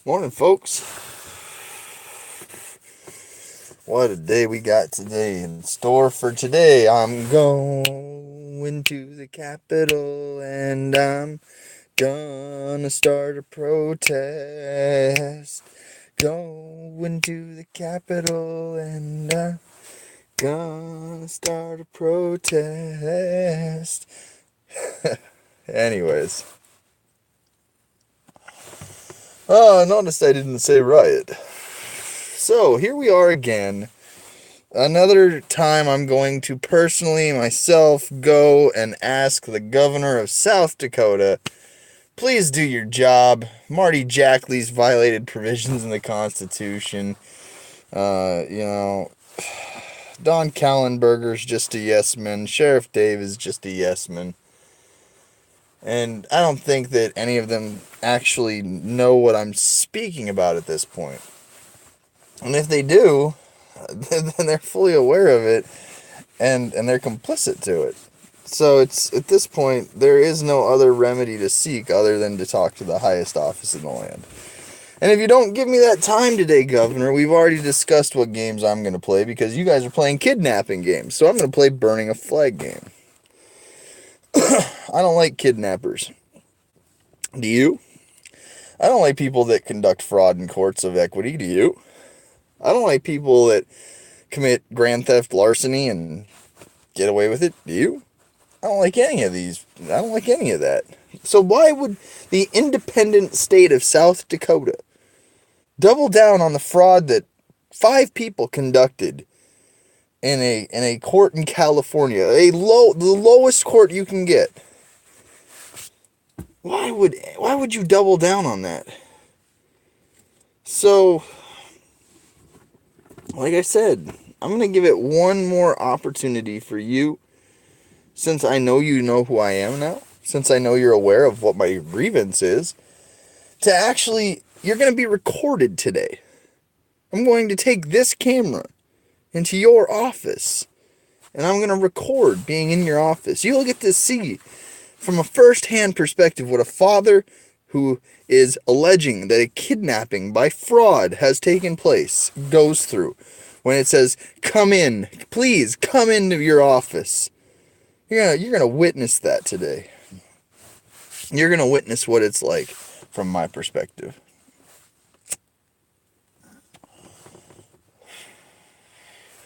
Morning, folks. What a day we got today in store for today. I'm going to the Capitol and I'm gonna start a protest. Going to the Capitol and I'm gonna start a protest. Anyways. Oh, notice I didn't say riot. So, here we are again. Another time I'm going to personally myself go and ask the governor of South Dakota, please do your job. Marty Jackley's violated provisions in the Constitution. Uh, you know, Don Kallenberger's just a yes man. Sheriff Dave is just a yes man. And I don't think that any of them actually know what I'm speaking about at this point. And if they do, then they're fully aware of it and they're complicit to it. So it's at this point there is no other remedy to seek other than to talk to the highest office in the land. And if you don't give me that time today, Governor, we've already discussed what games I'm going to play because you guys are playing kidnapping games. So I'm going to play burning a flag game. I don't like kidnappers. Do you? I don't like people that conduct fraud in courts of equity. Do you? I don't like people that commit grand theft larceny and get away with it. Do you? I don't like any of these. I don't like any of that. So why would the independent state of South Dakota double down on the fraud that 5 people conducted in a court in California, the lowest court you can get? Why would you double down on that? So, like I said, I'm going to give it one more opportunity for you, since I know you know who I am now, since I know you're aware of what my grievance is, to actually, you're going to be recorded today. I'm going to take this camera into your office, and I'm going to record being in your office. You'll get to see from a first-hand perspective what a father who is alleging that a kidnapping by fraud has taken place goes through when it says, come in, please come into your office. You're gonna witness that today. You're gonna witness what it's like from my perspective.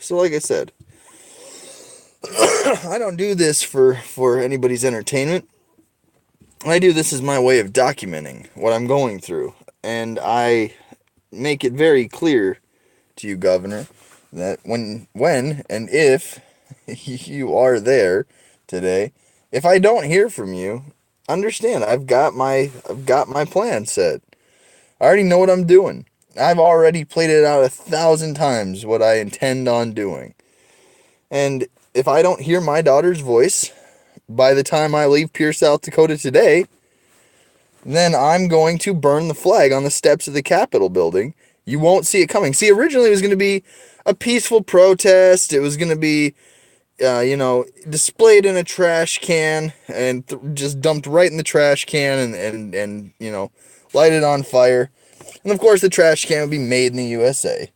So like I said, I don't do this for anybody's entertainment. I do this as my way of documenting what I'm going through. And I make it very clear to you, Governor, that when and if you are there today, if I don't hear from you, understand I've got my plan set. I already know what I'm doing. I've already played it out 1,000 times what I intend on doing. And if I don't hear my daughter's voice by the time I leave Pure, South Dakota today, then I'm going to burn the flag on the steps of the Capitol building. You won't see it coming. See, originally it was going to be a peaceful protest. It was going to be, displayed in a trash can and just dumped right in the trash can and lighted on fire. And of course the trash can would be made in the USA.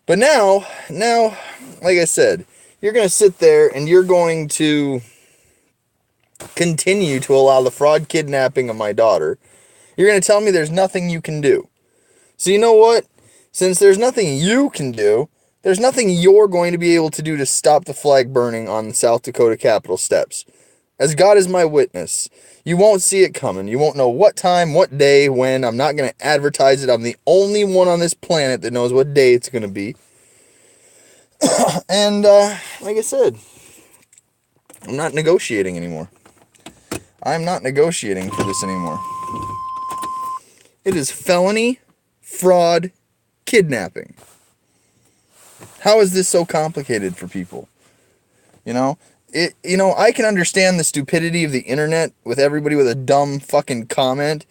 But now, like I said, you're going to sit there and you're going to continue to allow the fraud kidnapping of my daughter. You're going to tell me there's nothing you can do. So you know what? Since there's nothing you can do, there's nothing you're going to be able to do to stop the flag burning on the South Dakota Capitol steps. As God is my witness, you won't see it coming. You won't know what time, what day, when. I'm not going to advertise it. I'm the only one on this planet that knows what day it's going to be. And, like I said, I'm not negotiating anymore. I'm not negotiating for this anymore. It is felony, fraud, kidnapping. How is this so complicated for people? I can understand the stupidity of the internet with everybody with a dumb fucking comment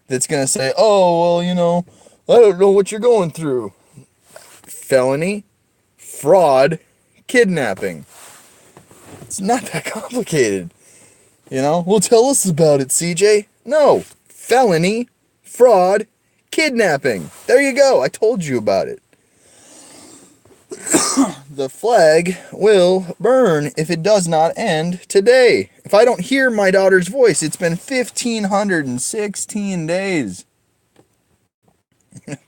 that's going to say, oh, well, I don't know what you're going through. Felony, fraud, kidnapping. It's not that complicated. Well, tell us about it, CJ. No. Felony, fraud, kidnapping. There you go. I told you about it. The flag will burn if it does not end today. If I don't hear my daughter's voice, it's been 1,516 days. You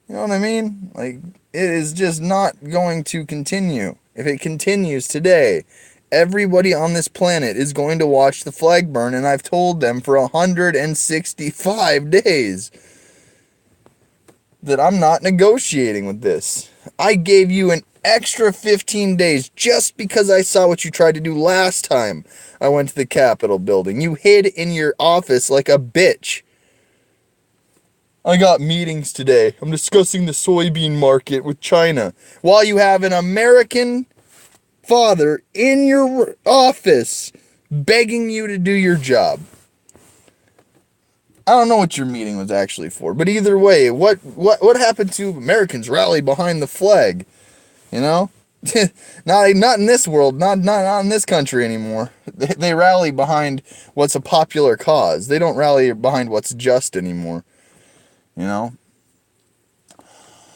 know what I mean? Like, it is just not going to continue. If it continues today, everybody on this planet is going to watch the flag burn, and I've told them for 165 days that I'm not negotiating with this. I gave you an extra 15 days just because I saw what you tried to do last time I went to the Capitol building. You hid in your office like a bitch. I got meetings today. I'm discussing the soybean market with China. While you have an American father in your office begging you to do your job. I don't know what your meeting was actually for, but either way, what happened to Americans rally behind the flag? You know? not in this world, not in this country anymore. They rally behind what's a popular cause. They don't rally behind what's just anymore. You know?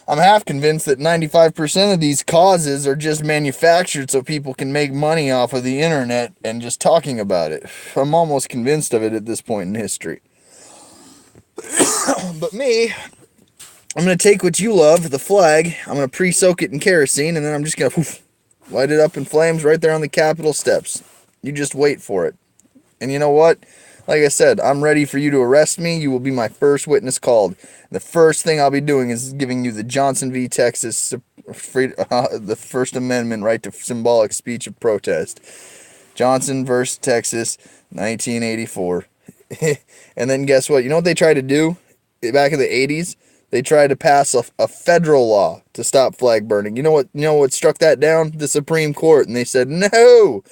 I'm half convinced that 95% of these causes are just manufactured so people can make money off of the internet and just talking about it. I'm almost convinced of it at this point in history. But me, I'm going to take what you love, the flag, I'm going to pre-soak it in kerosene, and then I'm just going to light it up in flames right there on the Capitol steps. You just wait for it. And you know what? Like I said, I'm ready for you to arrest me. You will be my first witness called. The first thing I'll be doing is giving you the Johnson v. Texas, the First Amendment right to symbolic speech of protest. Johnson versus Texas, 1984. And then guess what? You know what they tried to do back in the 80s? They tried to pass a federal law to stop flag burning. You know what struck that down? The Supreme Court. And they said, no,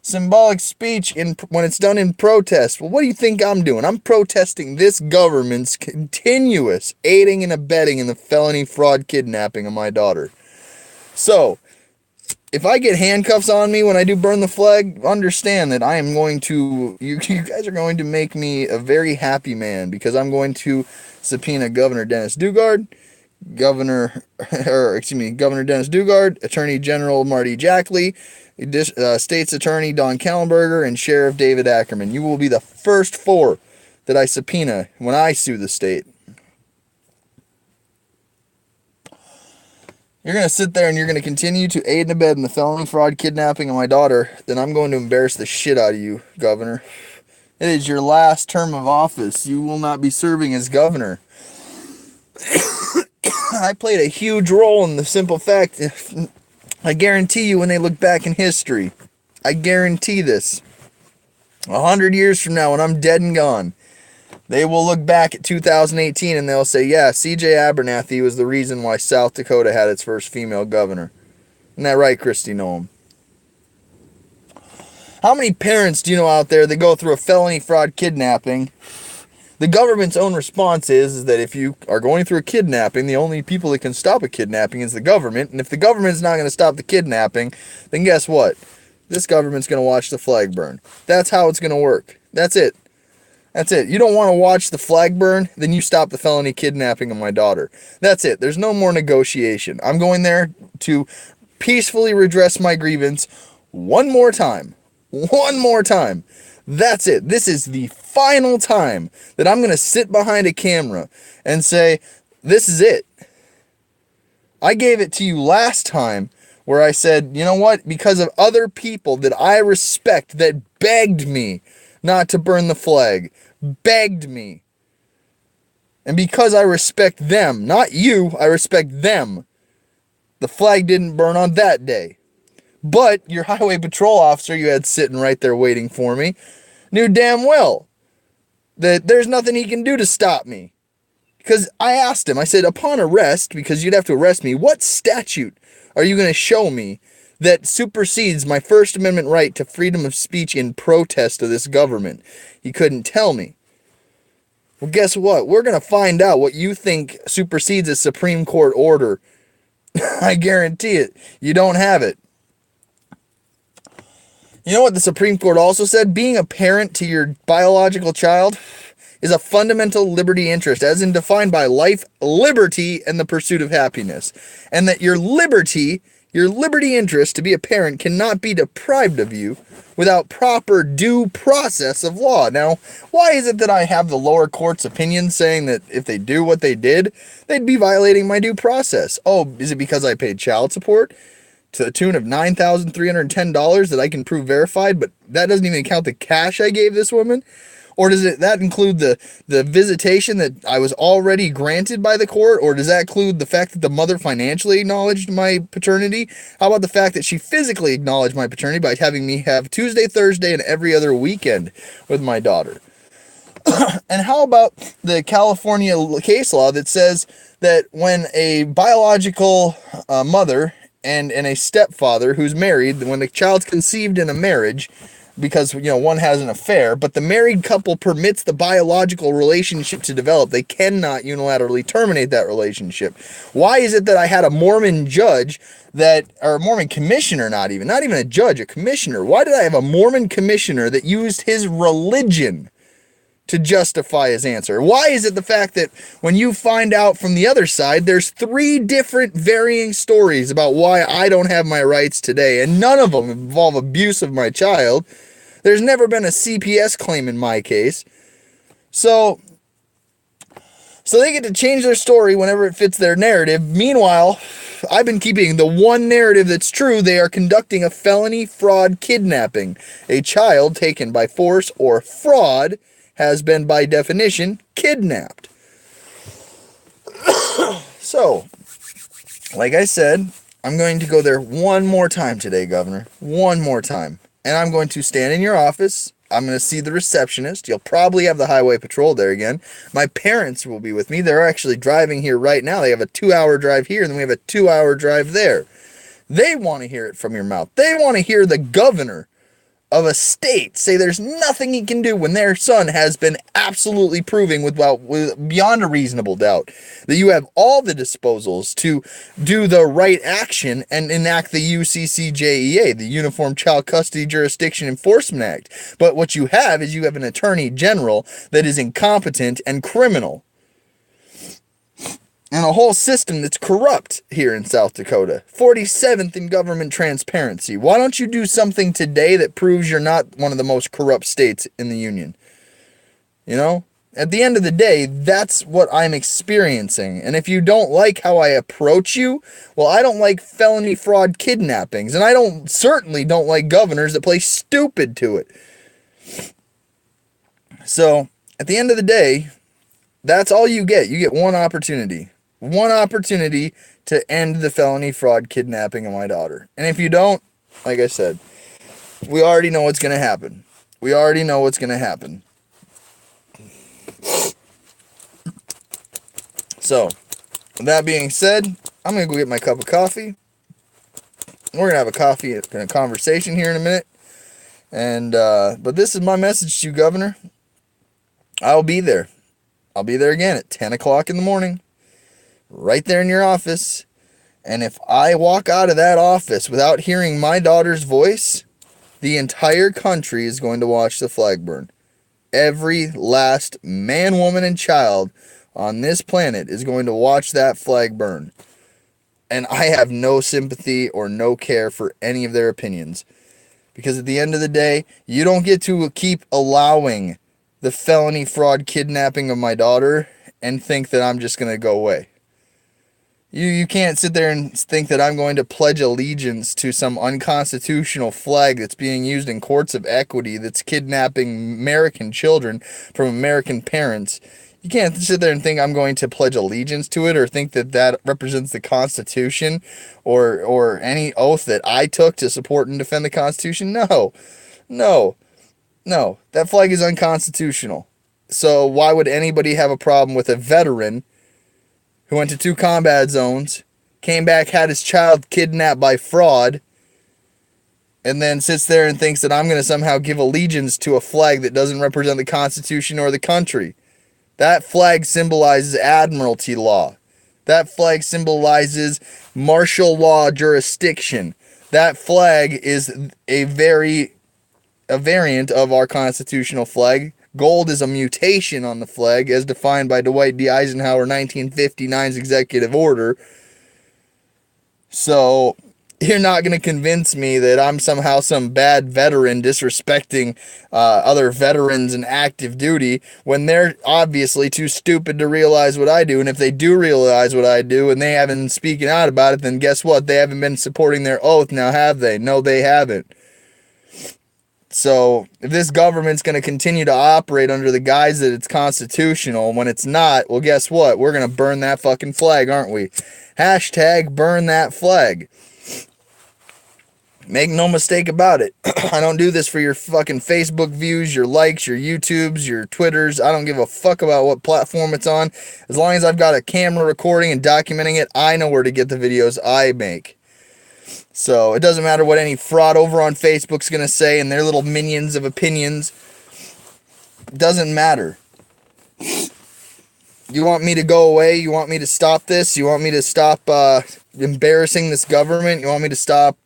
symbolic speech when it's done in protest. Well, what do you think I'm doing? I'm protesting this government's continuous aiding and abetting in the felony fraud kidnapping of my daughter. So, if I get handcuffs on me when I do burn the flag, understand that I am going to, you guys are going to make me a very happy man, because I'm going to subpoena Governor Dennis Dugard, Governor Dennis Dugard, Attorney General Marty Jackley, State's Attorney Don Kallenberger, and Sheriff David Ackerman. You will be the first 4 that I subpoena when I sue the state. You're going to sit there and you're going to continue to aid and abet in the felony fraud kidnapping of my daughter, then I'm going to embarrass the shit out of you, Governor. It is your last term of office. You will not be serving as governor. I played a huge role in the simple fact, I guarantee you when they look back in history, I guarantee this, 100 years from now when I'm dead and gone, they will look back at 2018 and they'll say, yeah, C.J. Abernathy was the reason why South Dakota had its first female governor. Isn't that right, Kristi Noem? How many parents do you know out there that go through a felony fraud kidnapping? The government's own response is that if you are going through a kidnapping, the only people that can stop a kidnapping is the government. And if the government's not going to stop the kidnapping, then guess what? This government's going to watch the flag burn. That's how it's going to work. That's it. That's it. You don't want to watch the flag burn? Then you stop the felony kidnapping of my daughter. That's it. There's no more negotiation. I'm going there to peacefully redress my grievance one more time. One more time. That's it. This is the final time that I'm going to sit behind a camera and say, this is it. I gave it to you last time where I said, you know what? Because of other people that I respect that begged me not to burn the flag, begged me. And because I respect them, not you, I respect them, the flag didn't burn on that day. But your highway patrol officer you had sitting right there waiting for me knew damn well that there's nothing he can do to stop me. Because I asked him, I said, upon arrest, because you'd have to arrest me, what statute are you going to show me that supersedes my First Amendment right to freedom of speech in protest of this government? He couldn't tell me. Well, guess what? We're going to find out what you think supersedes a Supreme Court order. I guarantee it. You don't have it. You know what the Supreme Court also said? Being a parent to your biological child is a fundamental liberty interest, as in defined by life, liberty, and the pursuit of happiness. And that your liberty interest to be a parent cannot be deprived of you without proper due process of law. Now, why is it that I have the lower court's opinion saying that if they do what they did, they'd be violating my due process? Oh, is it because I paid child support to the tune of $9,310 that I can prove verified, but that doesn't even count the cash I gave this woman? Or does that include the visitation that I was already granted by the court? Or does that include the fact that the mother financially acknowledged my paternity? How about the fact that she physically acknowledged my paternity by having me have Tuesday, Thursday, and every other weekend with my daughter? And how about the California case law that says that when a biological mother and a stepfather who's married, when the child's conceived in a marriage, because, one has an affair, but the married couple permits the biological relationship to develop, they cannot unilaterally terminate that relationship. Why is it that I had a Mormon judge or a Mormon commissioner, not even a judge, a commissioner? Why did I have a Mormon commissioner that used his religion to justify his answer? Why is it the fact that when you find out from the other side, there's 3 different varying stories about why I don't have my rights today, and none of them involve abuse of my child? There's never been a CPS claim in my case. So they get to change their story whenever it fits their narrative. Meanwhile, I've been keeping the one narrative that's true. They are conducting a felony fraud kidnapping. A child taken by force or fraud has been, by definition, kidnapped. So, like I said, I'm going to go there one more time today, Governor. One more time. And I'm going to stand in your office. I'm going to see the receptionist. You'll probably have the highway patrol there again. My parents will be with me. They're actually driving here right now. They have a 2-hour drive here, and then we have a 2-hour drive there. They want to hear it from your mouth. They want to hear the governor of a state say there's nothing he can do when their son has been absolutely proving with beyond a reasonable doubt that you have all the disposals to do the right action and enact the UCCJEA, the Uniform Child Custody Jurisdiction Enforcement Act. But what you have an attorney general that is incompetent and criminal, and a whole system that's corrupt here in South Dakota. 47th in government transparency. Why don't you do something today that proves you're not one of the most corrupt states in the union? At the end of the day, that's what I'm experiencing. And if you don't like how I approach you, well, I don't like felony fraud kidnappings. And I certainly don't like governors that play stupid to it. So, at the end of the day, that's all you get. You get one opportunity. One opportunity to end the felony fraud kidnapping of my daughter. And if you don't, like I said, we already know what's going to happen. We already know what's going to happen. So, with that being said, I'm going to go get my cup of coffee. We're going to have a coffee and a conversation here in a minute. And, but this is my message to you, Governor. I'll be there. I'll be there again at 10 o'clock in the morning. Right there in your office. And if I walk out of that office without hearing my daughter's voice, the entire country is going to watch the flag burn. Every last man, woman, and child on this planet is going to watch that flag burn. And I have no sympathy or no care for any of their opinions. Because at the end of the day, you don't get to keep allowing the felony fraud kidnapping of my daughter and think that I'm just going to go away. You can't sit there and think that I'm going to pledge allegiance to some unconstitutional flag that's being used in courts of equity that's kidnapping American children from American parents. You can't sit there and think I'm going to pledge allegiance to it or think that that represents the Constitution or any oath that I took to support and defend the Constitution. No. That flag is unconstitutional. So why would anybody have a problem with a veteran who went to 2 combat zones, came back, had his child kidnapped by fraud, and then sits there and thinks that I'm going to somehow give allegiance to a flag that doesn't represent the Constitution or the country? That flag symbolizes admiralty law. That flag symbolizes martial law jurisdiction. That flag is a variant of our constitutional flag, Gold is a mutation on the flag, as defined by Dwight D. Eisenhower 1959's executive order. So you're not going to convince me that I'm somehow some bad veteran disrespecting other veterans in active duty when they're obviously too stupid to realize what I do. And if they do realize what I do and they haven't been speaking out about it, then guess what? They haven't been supporting their oath now, have they? No, they haven't. So if this government's going to continue to operate under the guise that it's constitutional when it's not, well, guess what? We're going to burn that fucking flag, aren't we? Hashtag burn that flag. Make no mistake about it. I don't do this for your fucking Facebook views, your likes, your YouTubes, your Twitters. I don't give a fuck about what platform it's on. As long as I've got a camera recording and documenting it, I know where to get the videos I make. So it doesn't matter what any fraud over on Facebook's going to say and their little minions of opinions. It doesn't matter. You want me to go away? You want me to stop this? You want me to stop embarrassing this government? You want me to stop,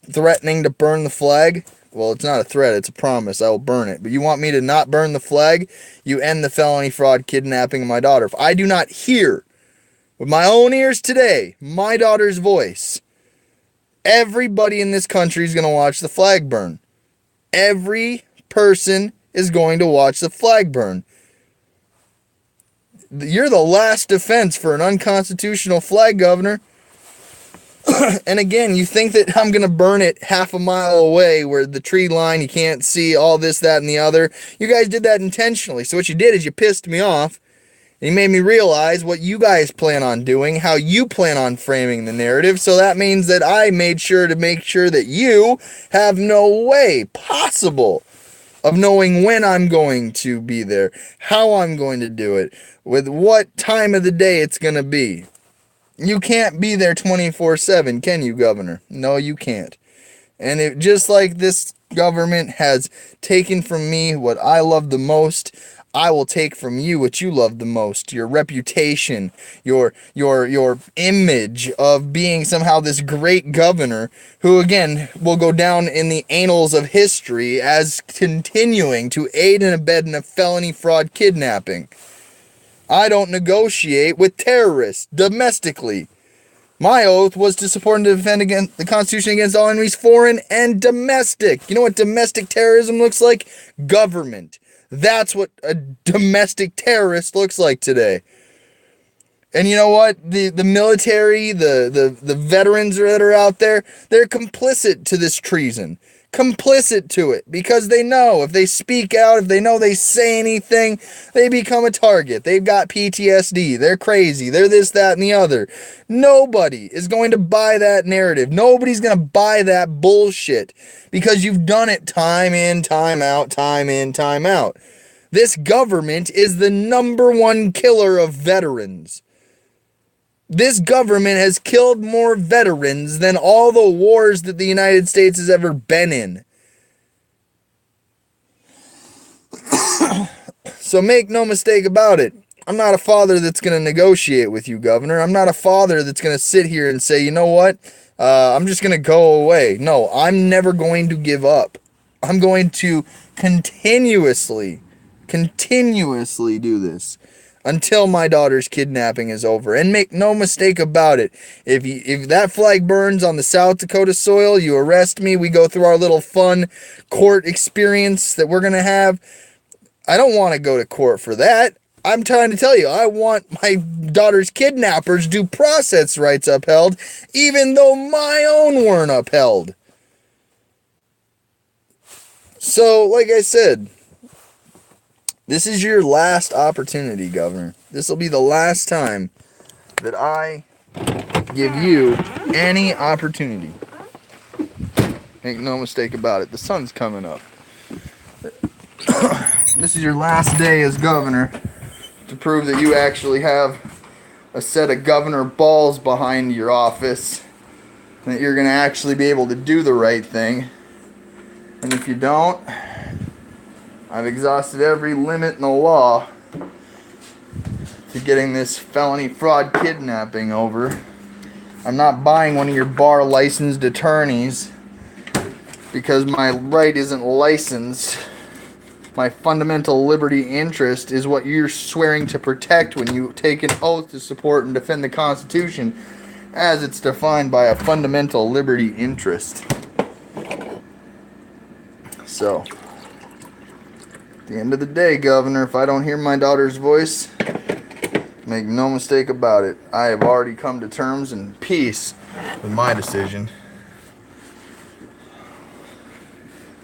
threatening to burn the flag? Well, it's not a threat. It's a promise. I will burn it. But you want me to not burn the flag? You end the felony fraud kidnapping of my daughter. If I do not hear with my own ears today my daughter's voice, everybody in this country is going to watch the flag burn. Every person is going to watch the flag burn. You're the last defense for an unconstitutional flag, Governor. And again, you think that I'm going to burn it half a mile away where the tree line, you can't see all this, that, and the other. You guys did that intentionally. So what you did is you pissed me off. And you made me realize what you guys plan on doing, how you plan on framing the narrative. So that means that I made sure to make sure that you have no way possible of knowing when I'm going to be there, how I'm going to do it, with what time of the day it's going to be. You can't be there 24/7, can you, Governor? No, you can't. And it, just like this government has taken from me what I love the most, I will take from you what you love the most, your reputation, your image of being somehow this great governor who, again, will go down in the annals of history as continuing to aid and abet in a felony fraud kidnapping. I don't negotiate with terrorists domestically. My oath was to support and defend against the Constitution against all enemies, foreign and domestic. You know what domestic terrorism looks like? Government. That's what a domestic terrorist looks like today. And you know what? The military, the veterans that are out there, they're complicit to this treason. Complicit to it. Because they know if they speak out, if they know they say anything, they become a target. They've got PTSD. They're crazy. They're this, that, and the other. Nobody is going to buy that narrative. Nobody's going to buy that bullshit. Because you've done it time in, time out, time in, time out. This government is the #1 killer of veterans. This government has killed more veterans than all the wars that the United States has ever been in. So make no mistake about it. I'm not a father that's going to negotiate with you, Governor. I'm not a father that's going to sit here and say, you know what? I'm just going to go away. No, I'm never going to give up. I'm going to continuously do this until my daughter's kidnapping is over. And make no mistake about it. If that flag burns on the South Dakota soil, you arrest me, we go through our little fun court experience that we're going to have. I don't want to go to court for that. I'm trying to tell you, I want my daughter's kidnappers' due process rights upheld, even though my own weren't upheld. So, like I said, this is your last opportunity, Governor. This will be the last time that I give you any opportunity. Make no mistake about it. The sun's coming up. This is your last day as governor to prove that you actually have a set of governor balls behind your office, and that you're going to actually be able to do the right thing. And if you don't, I've exhausted every limit in the law to getting this felony fraud kidnapping over. I'm not buying one of your bar licensed attorneys because my right isn't licensed. My fundamental liberty interest is what you're swearing to protect when you take an oath to support and defend the Constitution as it's defined by a fundamental liberty interest. So, at the end of the day, Governor, if I don't hear my daughter's voice, make no mistake about it, I have already come to terms in peace with my decision.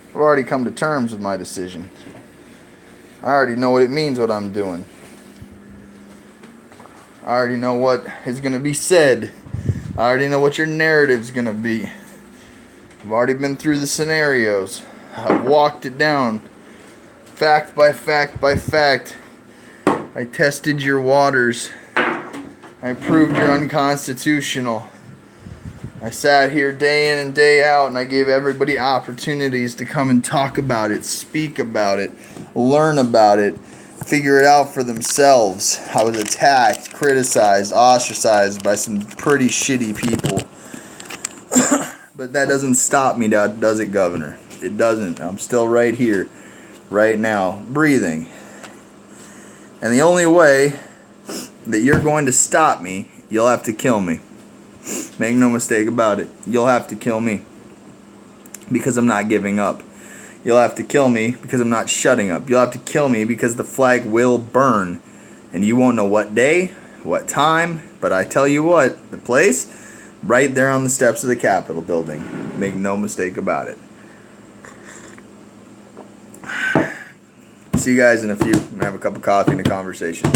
I've already come to terms with my decision. I already know what it means, what I'm doing. I already know what is going to be said. I already know what your narrative's going to be. I've already been through the scenarios. I've walked it down. Fact by fact by fact. I tested your waters. I proved you're unconstitutional. I sat here day in and day out and I gave everybody opportunities to come and talk about it, speak about it, learn about it, figure it out for themselves. I was attacked, criticized, ostracized by some pretty shitty people. But that doesn't stop me, does it, Governor? It doesn't. I'm still right here, right now, breathing. And the only way that you're going to stop me, you'll have to kill me. Make no mistake about it. You'll have to kill me because I'm not giving up. You'll have to kill me because I'm not shutting up. You'll have to kill me because the flag will burn. And you won't know what day, what time, but I tell you what, the place, right there on the steps of the Capitol building. Make no mistake about it. See you guys in a few. I'm going to have a cup of coffee and a conversation.